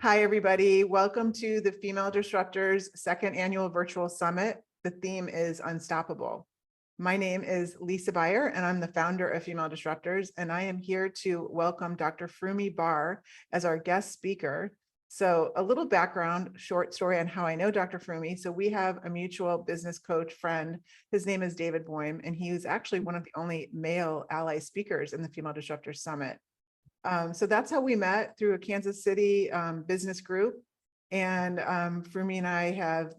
Hi, everybody. Welcome to the Female Disruptors second annual virtual summit. The theme is Unstoppable. My name is Lisa Barr, and I'm the founder of Female Disruptors, and I am here to welcome Dr. Frumi Barr as our guest speaker. So a little background, short story on how I know Dr. Frumi. So we have a mutual business coach friend. His name is David Boehm, and he was actually one of the only male ally speakers in the Female Disruptors Summit. So that's how we met, through a Kansas City business group. And Frumi and I have,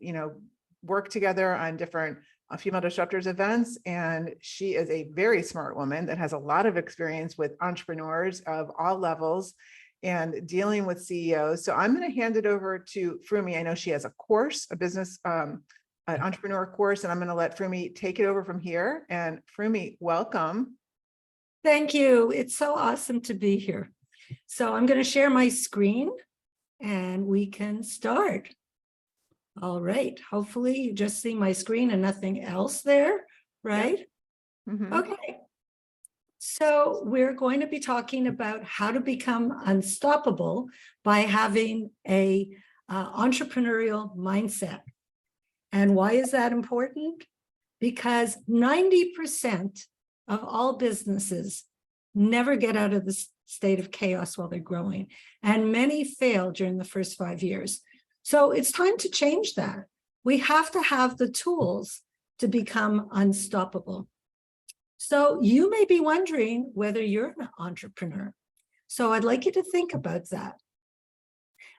worked together on different Female Disruptors events. And she is a very smart woman that has a lot of experience with entrepreneurs of all levels and dealing with CEOs. So I'm going to hand it over to Frumi. I know she has a course, a business, an entrepreneur course, and I'm going to let Frumi take it over from here. And Frumi, welcome. Thank you. It's so awesome to be here. So I'm going to share my screen and we can start. All right. Hopefully you just see my screen and nothing else there, right? Yep. Mm-hmm. Okay. So we're going to be talking about how to become unstoppable by having a entrepreneurial mindset. And why is that important? Because 90% of all businesses never get out of the state of chaos while they're growing, and many fail during the first 5 years. So it's time to change that. We have to have the tools to become unstoppable. So you may be wondering whether you're an entrepreneur. So I'd like you to think about that.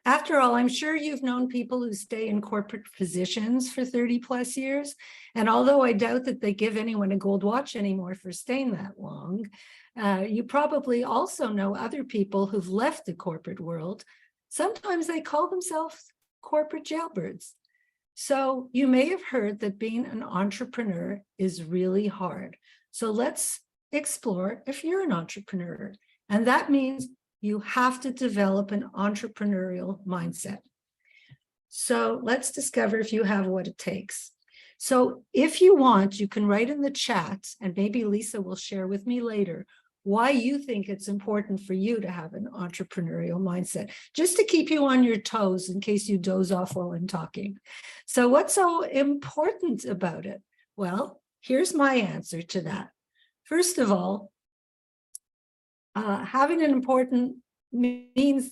After all, I'm sure you've known people who stay in corporate positions for 30 plus years. And although I doubt that they give anyone a gold watch anymore for staying that long, you probably also know other people who've left the corporate world. Sometimes they call themselves corporate jailbirds. So you may have heard that being an entrepreneur is really hard. So let's explore if you're an entrepreneur. And that means you have to develop an entrepreneurial mindset. So let's discover if you have what it takes. So if you want, you can write in the chat, and maybe Lisa will share with me later why you think it's important for you to have an entrepreneurial mindset, just to keep you on your toes in case you doze off while I'm talking. So what's so important about it? Well, here's my answer to that. First of all, having an important means,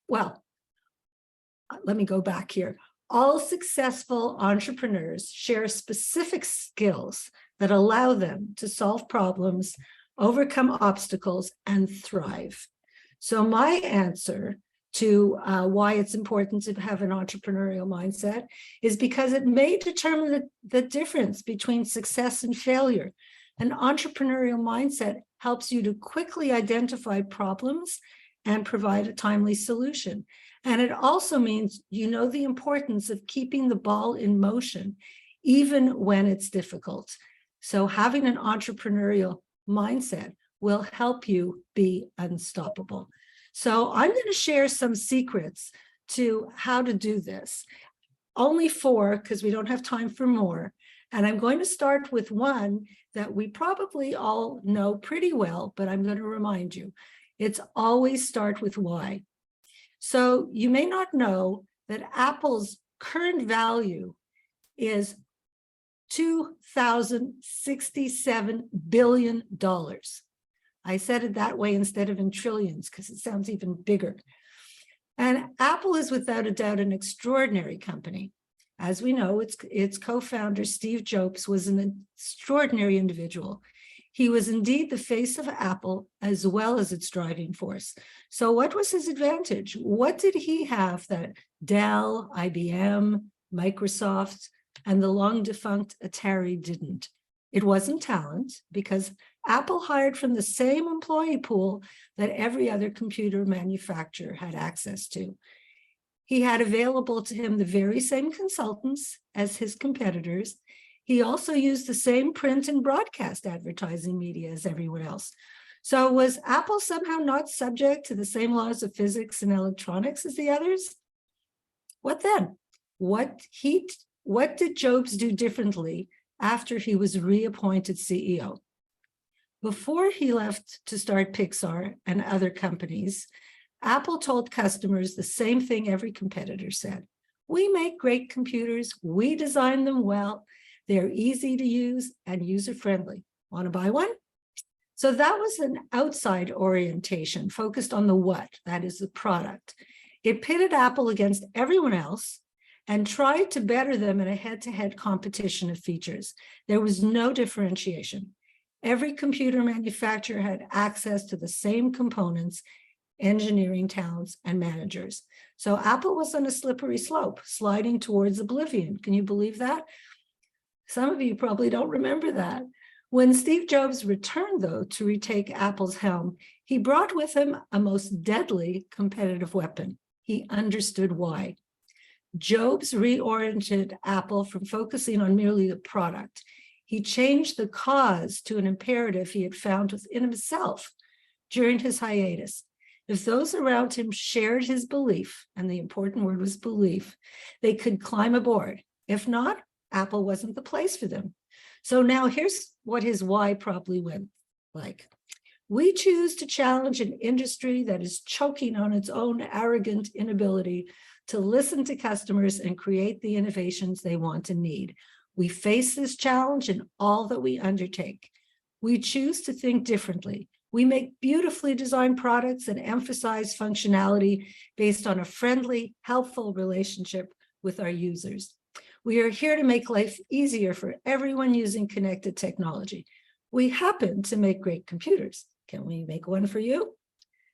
well, let me go back here. All successful entrepreneurs share specific skills that allow them to solve problems, overcome obstacles, and thrive. So my answer to why it's important to have an entrepreneurial mindset is because it may determine the difference between success and failure. An entrepreneurial mindset helps you to quickly identify problems and provide a timely solution. And it also means you know the importance of keeping the ball in motion, even when it's difficult. So having an entrepreneurial mindset will help you be unstoppable. So I'm going to share some secrets to how to do this. Only 4, because we don't have time for more. And I'm going to start with one that we probably all know pretty well, but I'm going to remind you. It's always start with why. So you may not know that Apple's current value is $2,067 billion. I said it that way instead of in trillions because it sounds even bigger. And Apple is without a doubt an extraordinary company. As we know, its co-founder, Steve Jobs, was an extraordinary individual. He was indeed the face of Apple as well as its driving force. So what was his advantage? What did he have that Dell, IBM, Microsoft, and the long-defunct Atari didn't? It wasn't talent, because Apple hired from the same employee pool that every other computer manufacturer had access to. He had available to him the very same consultants as his competitors. He also used the same print and broadcast advertising media as everyone else. So was Apple somehow not subject to the same laws of physics and electronics as the others? What then? What did Jobs do differently after he was reappointed CEO? Before he left to start Pixar and other companies, Apple told customers the same thing every competitor said. We make great computers, we design them well, they're easy to use and user-friendly. Want to buy one? So that was an outside orientation focused on the what, that is the product. It pitted Apple against everyone else and tried to better them in a head-to-head competition of features. There was no differentiation. Every computer manufacturer had access to the same components, engineering talents, and managers. So Apple was on a slippery slope, sliding towards oblivion. Can you believe that? Some of you probably don't remember that. When Steve Jobs returned, though, to retake Apple's helm, he brought with him a most deadly competitive weapon. He understood why. Jobs reoriented Apple from focusing on merely the product. He changed the cause to an imperative he had found within himself during his hiatus. If those around him shared his belief, and the important word was belief, they could climb aboard. If not, Apple wasn't the place for them. So now here's what his why probably went like. We choose to challenge an industry that is choking on its own arrogant inability to listen to customers and create the innovations they want and need. We face this challenge in all that we undertake. We choose to think differently. We make beautifully designed products that emphasize functionality based on a friendly, helpful relationship with our users. We are here to make life easier for everyone using connected technology. We happen to make great computers. Can we make one for you?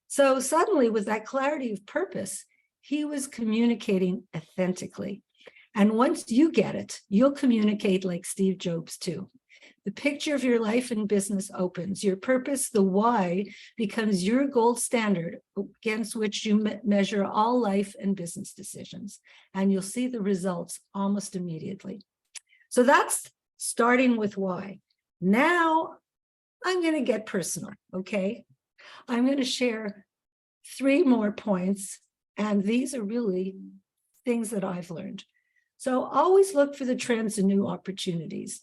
So suddenly, with that clarity of purpose, he was communicating authentically. And once you get it, you'll communicate like Steve Jobs too. The picture of your life and business opens. Your purpose, the why, becomes your gold standard against which you measure all life and business decisions. And you'll see the results almost immediately. So that's starting with why. Now I'm going to get personal, okay? I'm going to share 3 more points, and these are really things that I've learned. So always look for the trends and new opportunities.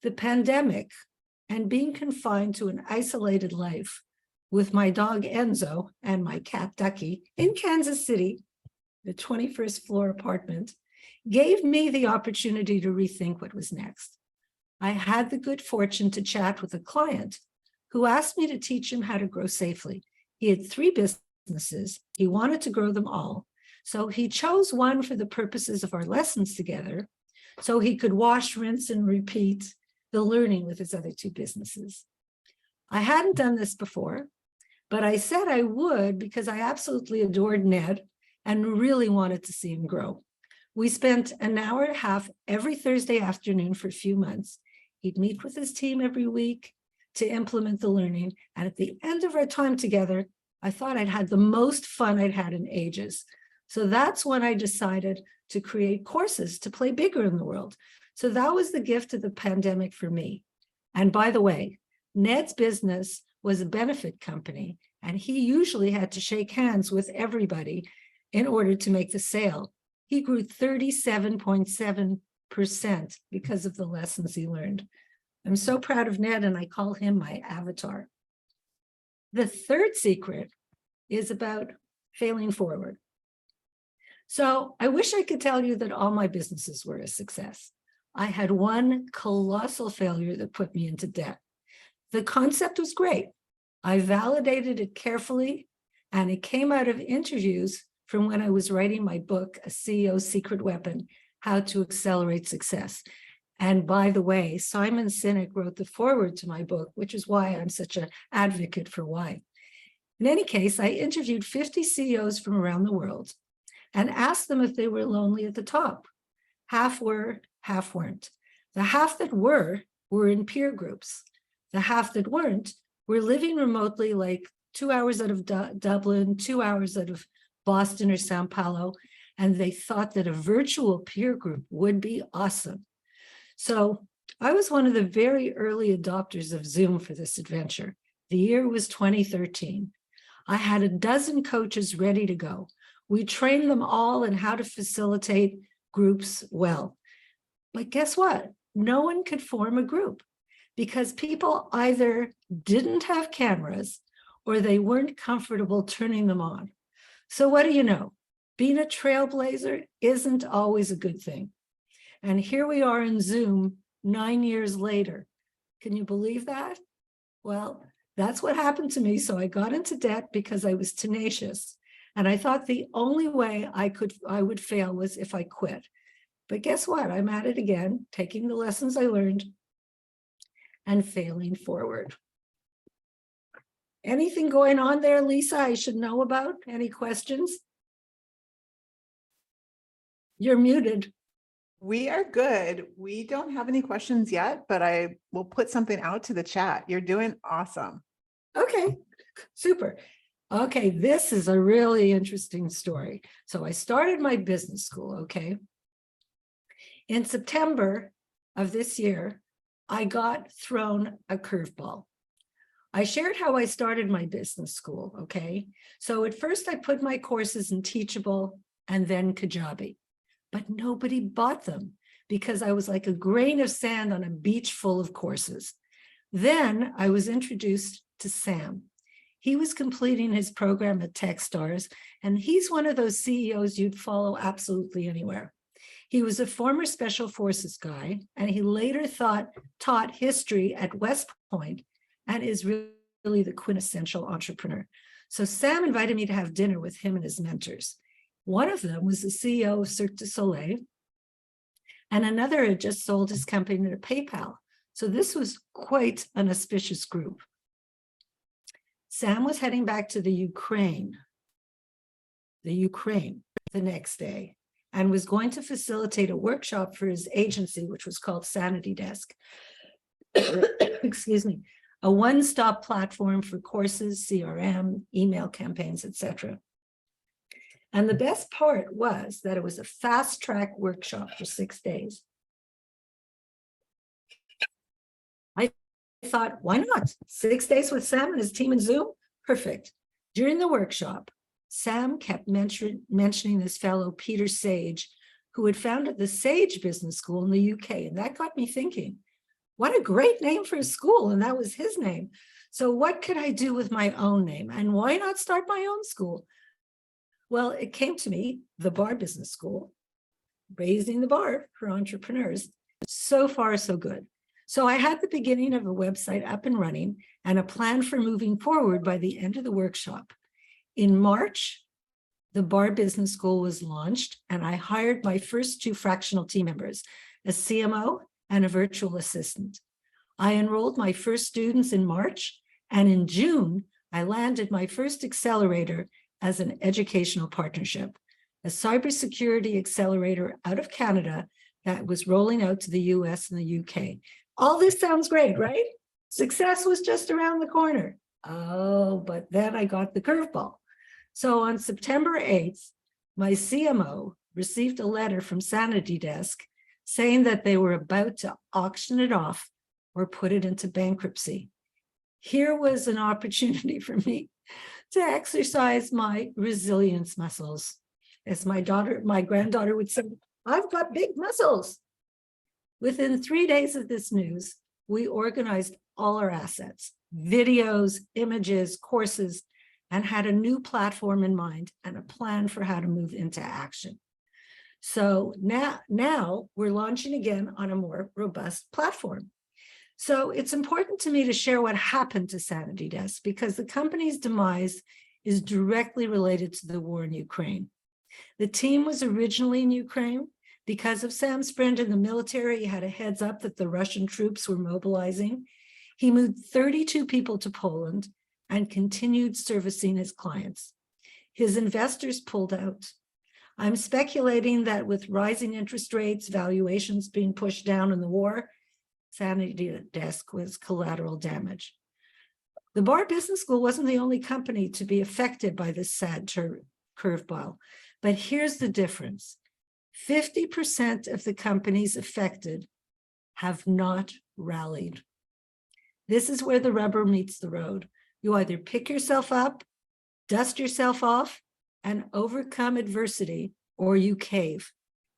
The pandemic and being confined to an isolated life with my dog Enzo and my cat Ducky in Kansas City, the 21st floor apartment, gave me the opportunity to rethink what was next. I had the good fortune to chat with a client who asked me to teach him how to grow safely. He had 3 businesses. He wanted to grow them all. So he chose one for the purposes of our lessons together, so he could wash, rinse, and repeat the learning with his other 2 businesses. I hadn't done this before, but I said I would because I absolutely adored Ned and really wanted to see him grow. We spent an hour and a half every Thursday afternoon for a few months. He'd meet with his team every week to implement the learning. And at the end of our time together, I thought I'd had the most fun I'd had in ages. So that's when I decided to create courses to play bigger in the world. So that was the gift of the pandemic for me. And by the way, Ned's business was a benefit company, and he usually had to shake hands with everybody in order to make the sale. He grew 37.7% because of the lessons he learned. I'm so proud of Ned, and I call him my avatar. The 3rd secret is about failing forward. So I wish I could tell you that all my businesses were a success. I had one colossal failure that put me into debt. The concept was great. I validated it carefully, and it came out of interviews from when I was writing my book, A CEO's Secret Weapon, How to Accelerate Success. And by the way, Simon Sinek wrote the foreword to my book, which is why I'm such an advocate for why. In any case, I interviewed 50 CEOs from around the world and asked them if they were lonely at the top. Half were, half weren't. The half that were in peer groups. The half that weren't were living remotely, like 2 hours out of Dublin, 2 hours out of Boston or Sao Paulo, and they thought that a virtual peer group would be awesome. So I was one of the very early adopters of Zoom for this adventure. The year was 2013. I had a dozen coaches ready to go. We trained them all in how to facilitate groups well. But guess what? No one could form a group because people either didn't have cameras or they weren't comfortable turning them on. So what do you know? Being a trailblazer isn't always a good thing. And here we are in Zoom 9 years later. Can you believe that? Well, that's what happened to me. So I got into debt because I was tenacious. And I thought the only way I would fail was if I quit. But guess what? I'm at it again, taking the lessons I learned and failing forward. Anything going on there, Lisa, I should know about? Any questions? You're muted. We are good. We don't have any questions yet, but I will put something out to the chat. You're doing awesome. Okay, super. Okay, this is a really interesting story. So I started my business school, okay? In September of this year, I got thrown a curveball. I shared how I started my business school, okay? So at first I put my courses in Teachable and then Kajabi, but nobody bought them because I was like a grain of sand on a beach full of courses. Then I was introduced to Sam. He was completing his program at Techstars, and he's one of those CEOs you'd follow absolutely anywhere. He was a former Special Forces guy, and he later taught history at West Point and is really the quintessential entrepreneur. So Sam invited me to have dinner with him and his mentors. One of them was the CEO of Cirque du Soleil, and another had just sold his company to PayPal. So this was quite an auspicious group. Sam was heading back to the Ukraine the next day, and was going to facilitate a workshop for his agency, which was called Sanity Desk. Excuse me, a one-stop platform for courses, CRM, email campaigns, etc. And the best part was that it was a fast-track workshop for 6 days. I thought, why not? 6 days with Sam and his team in Zoom? Perfect. During the workshop, Sam kept mentioning this fellow, Peter Sage, who had founded the Sage Business School in the UK. And that got me thinking, what a great name for a school. And that was his name. So what could I do with my own name? And why not start my own school? Well, it came to me, the Barr Business School, raising the bar for entrepreneurs. So far, so good. So I had the beginning of a website up and running and a plan for moving forward by the end of the workshop. In March, the Barr Business School was launched, and I hired my first 2 fractional team members, a CMO and a virtual assistant. I enrolled my first students in March, and in June, I landed my first accelerator as an educational partnership, a cybersecurity accelerator out of Canada that was rolling out to the US and the UK. All this sounds great, right? Success was just around the corner. Oh, but then I got the curveball. So on September 8th, my CMO received a letter from Sanity Desk saying that they were about to auction it off or put it into bankruptcy. Here was an opportunity for me to exercise my resilience muscles. As my granddaughter would say, I've got big muscles. Within 3 days of this news, we organized all our assets, videos, images, courses, and had a new platform in mind and a plan for how to move into action. So now we're launching again on a more robust platform. So it's important to me to share what happened to Sanity Desk because the company's demise is directly related to the war in Ukraine. The team was originally in Ukraine. Because of Sam's sprint in the military, he had a heads up that the Russian troops were mobilizing. He moved 32 people to Poland and continued servicing his clients. His investors pulled out. I'm speculating that with rising interest rates, valuations being pushed down in the war, Sanity Desk was collateral damage. The Barr Business School wasn't the only company to be affected by this sad curveball, but here's the difference. 50% of the companies affected have not rallied. This is where the rubber meets the road. You either pick yourself up, dust yourself off, and overcome adversity, or you cave.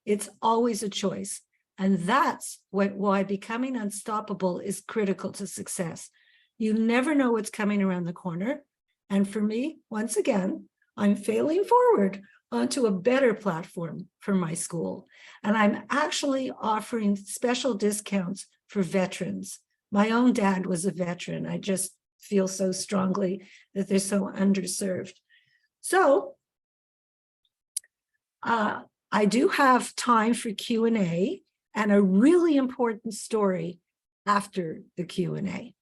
It's always a choice. And that's why becoming unstoppable is critical to success. You never know what's coming around the corner. And for me, once again, I'm failing forward onto a better platform for my school. And I'm actually offering special discounts for veterans. My own dad was a veteran. I just feel so strongly that they're so underserved. So I do have time for Q&A and a really important story after the Q&A.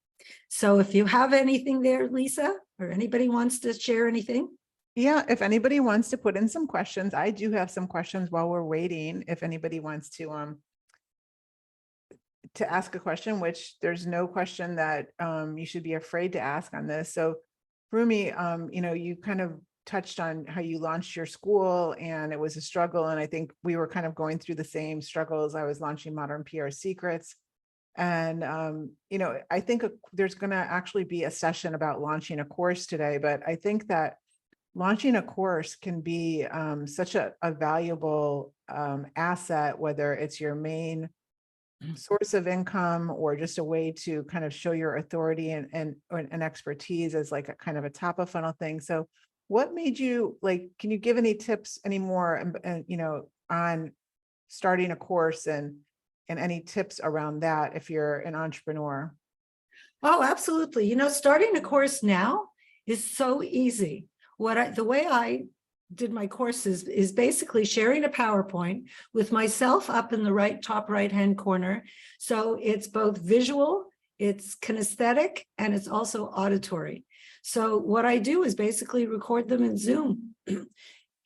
So if you have anything there, Lisa, or anybody wants to share anything. Yeah, if anybody wants to put in some questions, I do have some questions while we're waiting. If anybody wants to ask a question, which there's no question that you should be afraid to ask on this. So Frumi, you kind of touched on how you launched your school and it was a struggle. And I think we were kind of going through the same struggles. I was launching Modern PR Secrets. And, I think there's going to actually be a session about launching a course today, but I think that launching a course can be such a valuable asset, whether it's your main source of income or just a way to kind of show your authority and expertise as like a kind of a top of funnel thing. So what made you can you give any tips anymore, on starting a course and any tips around that if you're an entrepreneur? Oh, absolutely. Starting a course now is so easy. The way I did my courses is basically sharing a PowerPoint with myself up in the top right-hand corner. So it's both visual, it's kinesthetic, and it's also auditory. So what I do is basically record them in Zoom.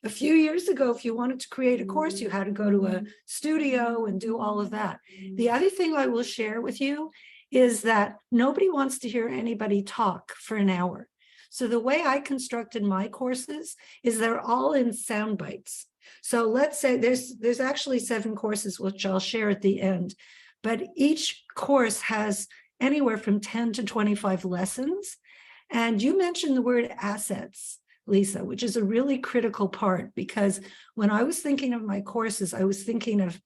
A few years ago, if you wanted to create a course, you had to go to a studio and do all of that. The other thing I will share with you is that nobody wants to hear anybody talk for an hour. So the way I constructed my courses is they're all in sound bites. So let's say there's actually 7 courses, which I'll share at the end, but each course has anywhere from 10 to 25 lessons. And you mentioned the word assets, Lisa, which is a really critical part, because when I was thinking of my courses, I was thinking of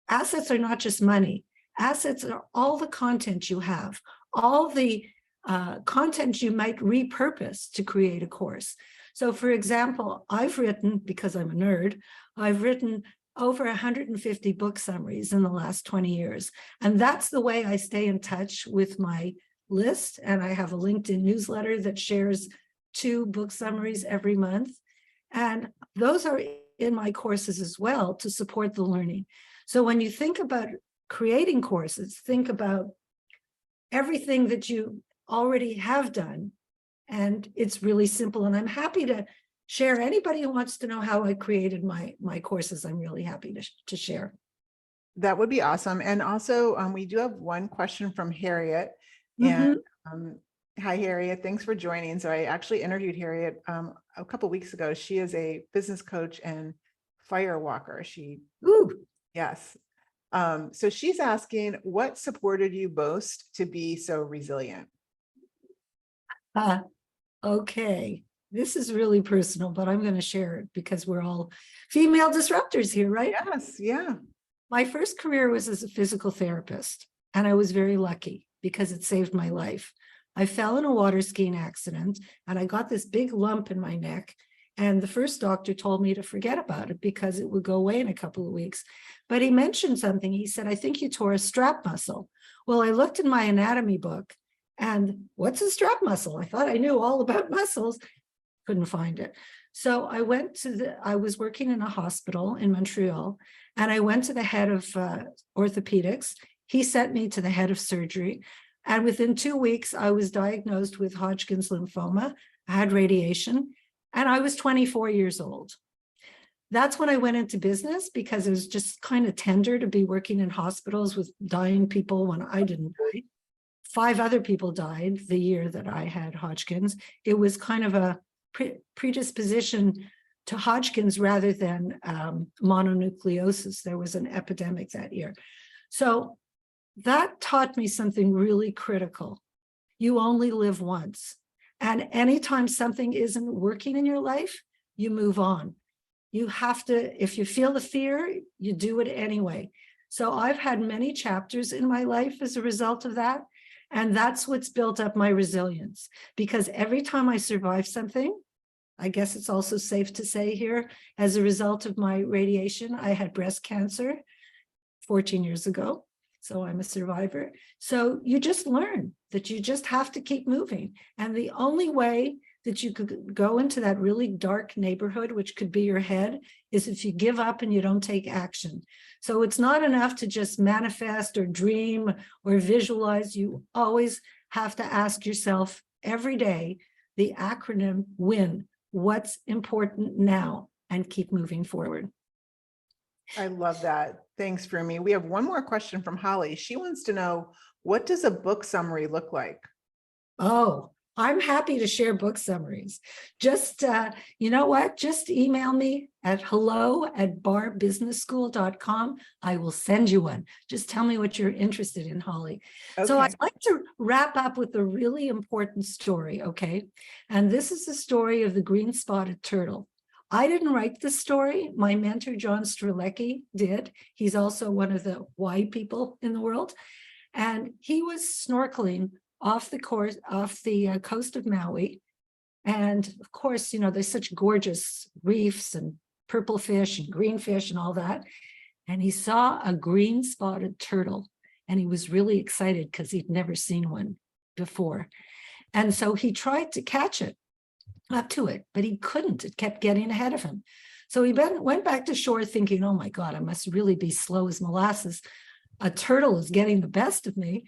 assets are not just money. Assets are all the content you have, all the content you might repurpose to create a course. So for example, I've written, because I'm a nerd, I've written over 150 book summaries in the last 20 years. And that's the way I stay in touch with my list. And I have a LinkedIn newsletter that shares 2 book summaries every month. And those are in my courses as well to support the learning. So when you think about creating courses, think about everything that you already have done. And it's really simple. And I'm happy to share. Anybody who wants to know how I created my courses, I'm really happy to share. That would be awesome. And also, we do have one question from Harriet. And hi, Harriet. Thanks for joining. So I actually interviewed Harriet a couple of weeks ago. She is a business coach and fire walker. Yes. So she's asking, what supported you most to be so resilient? Okay, this is really personal, but I'm going to share it because we're all female disruptors here, right? Yes, yeah. My first career was as a physical therapist, and I was very lucky because it saved my life. I fell in a water skiing accident, and I got this big lump in my neck, and the first doctor told me to forget about it because it would go away in a couple of weeks. But he mentioned something. He said, I think you tore a strap muscle. Well, I looked in my anatomy book, and what's a strap muscle? I thought I knew all about muscles, couldn't find it. So I was working in a hospital in Montreal, and I went to the head of orthopedics. He sent me to the head of surgery. And within 2 weeks, I was diagnosed with Hodgkin's lymphoma. I had radiation, and I was 24 years old. That's when I went into business because it was just kind of tender to be working in hospitals with dying people when I didn't die. 5 other people died the year that I had Hodgkin's. It was kind of a predisposition to Hodgkin's rather than mononucleosis. There was an epidemic that year. So that taught me something really critical. You only live once. And anytime something isn't working in your life, you move on. You have to, if you feel the fear, you do it anyway. So I've had many chapters in my life as a result of that. And that's what's built up my resilience, because every time I survive something, I guess it's also safe to say here, as a result of my radiation, I had breast cancer 14 years ago. So I'm a survivor. So you just learn that you just have to keep moving. And the only way that you could go into that really dark neighborhood, which could be your head, is if you give up and you don't take action. So it's not enough to just manifest or dream or visualize. You always have to ask yourself every day the acronym WIN, what's important now, and keep moving forward. I love that. Thanks, Frumi. We have one more question from Holly. She wants to know, what does a book summary look like? Oh, I'm happy to share book summaries. Just, you know what? Just email me at hello@barbusinessschool.com. I will send you one. Just tell me what you're interested in, Holly. So Okay. I'd like to wrap up with a really important story, okay? And this is the story of the green spotted turtle. I didn't write this story. My mentor, John Strzelecki, did. He's also one of the why people in the world. And he was snorkeling off the coast of Maui. And of course, you know, there's such gorgeous reefs and purple fish and green fish and all that. And he saw a green spotted turtle. And he was really excited because he'd never seen one before. And so he tried to catch it, up to it, but he couldn't. It kept getting ahead of him. So he went back to shore thinking, oh my God, I must really be slow as molasses. A turtle is getting the best of me.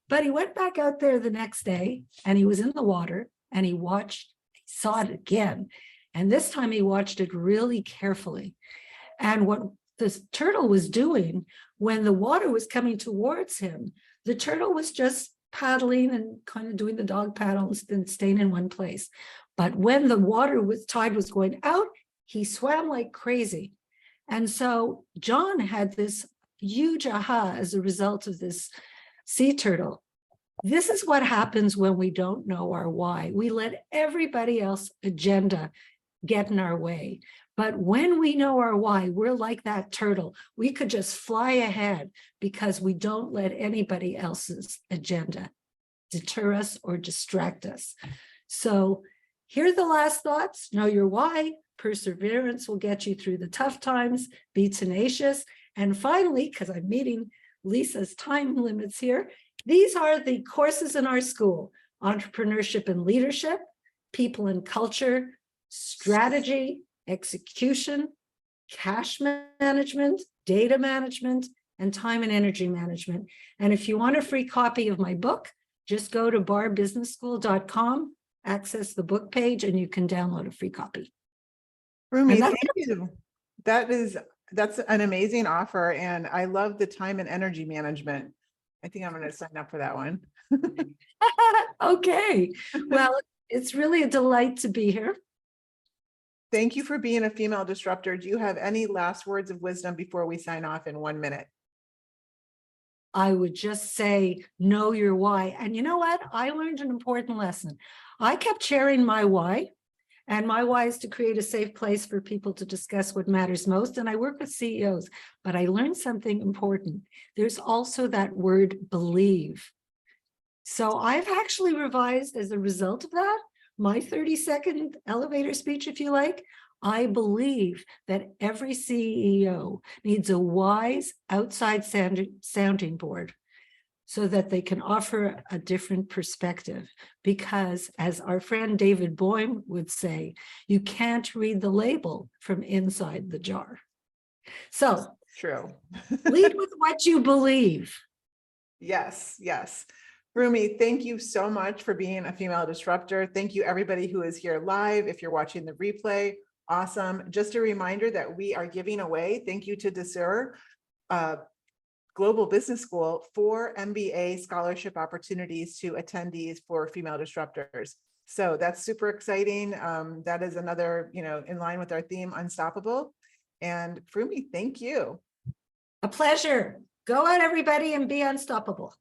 But he went back out there the next day and he was in the water and he saw it again. And this time he watched it really carefully. And what the turtle was doing when the water was coming towards him, the turtle was just paddling and kind of doing the dog paddles and staying in one place. But when the tide was going out, he swam like crazy. And so John had this huge aha as a result of this sea turtle. This is what happens when we don't know our why. We let everybody else's agenda get in our way. But when we know our why, we're like that turtle. We could just fly ahead because we don't let anybody else's agenda deter us or distract us. So here are the last thoughts. Know your why. Perseverance will get you through the tough times. Be tenacious. And finally, because I'm meeting Lisa's time limits here, these are the courses in our school: entrepreneurship and leadership, people and culture, strategy, execution, cash management, data management, and time and energy management. And if you want a free copy of my book, just go to barbusinessschool.com, access the book page, and you can download a free copy. Frumi, thank you. That's an amazing offer. And I love the time and energy management. I think I'm going to sign up for that one. Okay. Well, it's really a delight to be here. Thank you for being a female disruptor. Do you have any last words of wisdom before we sign off in 1 minute? I would just say, know your why. And you know what? I learned an important lesson. I kept sharing my why, and my why is to create a safe place for people to discuss what matters most. And I work with CEOs, but I learned something important. There's also that word believe. So I've actually revised as a result of that, my 30-second elevator speech, if you like. I believe that every CEO needs a wise outside sounding board so that they can offer a different perspective. Because as our friend David Bohm would say, you can't read the label from inside the jar. So True. lead with what you believe. Yes, yes. Frumi, thank you so much for being a female disruptor. Thank you everybody who is here live. If you're watching the replay, awesome. Just a reminder that we are giving away, thank you to Desir, Global Business School, 4 MBA scholarship opportunities to attendees for female disruptors. So that's super exciting. That is another, in line with our theme, Unstoppable. And Frumi, thank you. A pleasure. Go out, everybody, and be unstoppable.